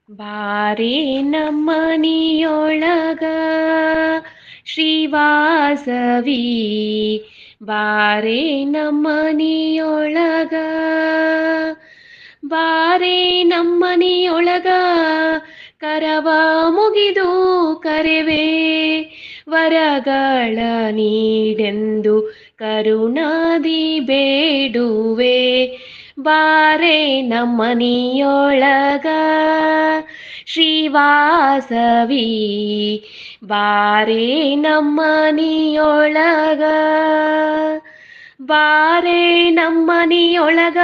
ಬಾರೆ ನಮ್ಮನಿಯೊಳಗ ಶ್ರೀವಾಸವಿ, ಬಾರೆ ನಮ್ಮನಿಯೊಳಗ, ಬಾರೆ ನಮ್ಮನಿಯೊಳಗ, ಕರವ ಮುಗಿದು ಕರೆವೆ ವರಗಳ ನೀಡೆಂದು ಕರುಣಾದಿ ಬೇಡುವೆ. ಬಾರೆ ನಮ್ಮನಿಯೊಳಗ ಶ್ರೀವಾಸವಿ, ಬಾರೆ ನಮ್ಮನಿಯೊಳಗ, ಬಾರೆ ನಮ್ಮನಿಯೊಳಗ,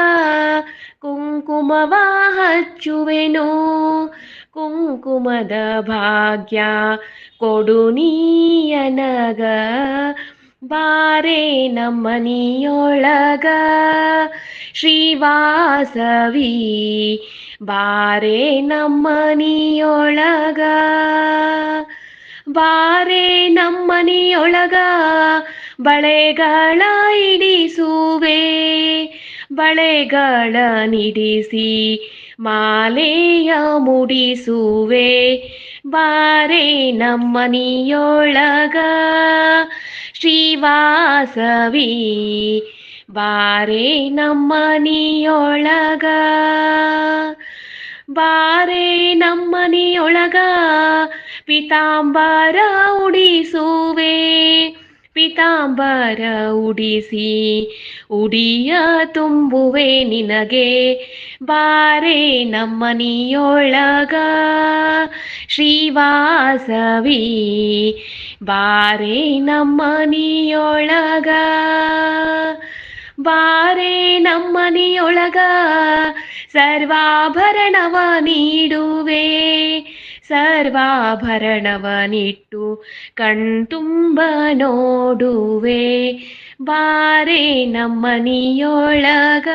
ಕುಂಕುಮವ ಹಚ್ಚುವೆನು, ಕುಂಕುಮದ ಭಾಗ್ಯ ಕೊಡು ನೀಯನಗ. ಬಾರೆ ನಮ್ಮನಿಯೊಳಗ ಶ್ರೀವಾಸವಿ, ಬಾರೆ ನಮ್ಮನಿಯೊಳಗ, ಬಾರೆ ನಮ್ಮನಿಯೊಳಗ, ಬಳೆಗಳ ಇಡಿಸುವೆ, ಬಳೆಗಳ ನಿಡಿಸಿ ಮಾಲೆಯ ಮುಡಿಸುವೆ. ಬಾರೆ ನಮ್ಮನಿಯೊಳಗ ಶ್ರೀವಾಸವಿ, ಬಾರೆ ನಮ್ಮನಿಯೊಳಗ, ಬಾರೆ ನಮ್ಮನಿಯೊಳಗ, ಪಿತಾಂಬರ ಉಡಿಸುವೆ, ಪಿತಾಂಬರ ಉಡಿಸಿ ಉಡಿಯ ತುಂಬುವೆ ನಿನಗೆ. ಬಾರೆ ನಮ್ಮನಿಯೊಳಗ ಶ್ರೀವಾಸವಿ, ಬಾರೆ ನಮ್ಮನಿಯೊಳಗ, ಬಾರೆ ನಮ್ಮನಿಯೊಳಗ, ಸರ್ವಾಭರಣವ ನೀಡುವೆ, ಸರ್ವಾಭರಣವನಿಟ್ಟು ಕಣ್ತುಂಬ ನೋಡುವೆ. ಬಾರೆ ನಮ್ಮನಿಯೊಳಗ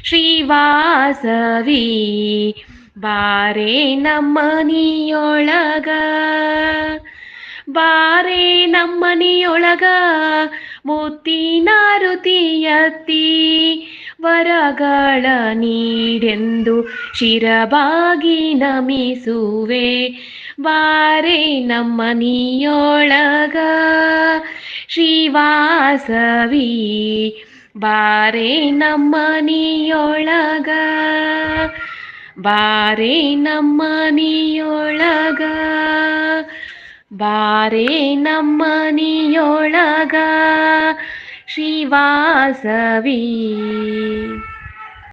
ಶ್ರೀವಾಸವಿ, ಬಾರೆ ನಮ್ಮನಿಯೊಳಗ, ಬಾರೆ ನಮ್ಮನಿಯೊಳಗ, ಮುತ್ತಿನಾರುತಿ ಎತ್ತಿ ವರಗಳ ನೀಡೆಂದು ಶಿರಬಾಗಿ ನಮಿಸುವೆ. ಬಾರೆ ನಮ್ಮನಿಯೊಳಗ ಶ್ರೀವಾಸವಿ, ಬಾರೆ ನಮ್ಮನಿಯೊಳಗ, ಬಾರೆ ನಮ್ಮನಿಯೊಳಗ, ಬಾರೆ ನಮ್ಮನಿಯೊಳಗ ಶ್ರೀವಾಸವಿ.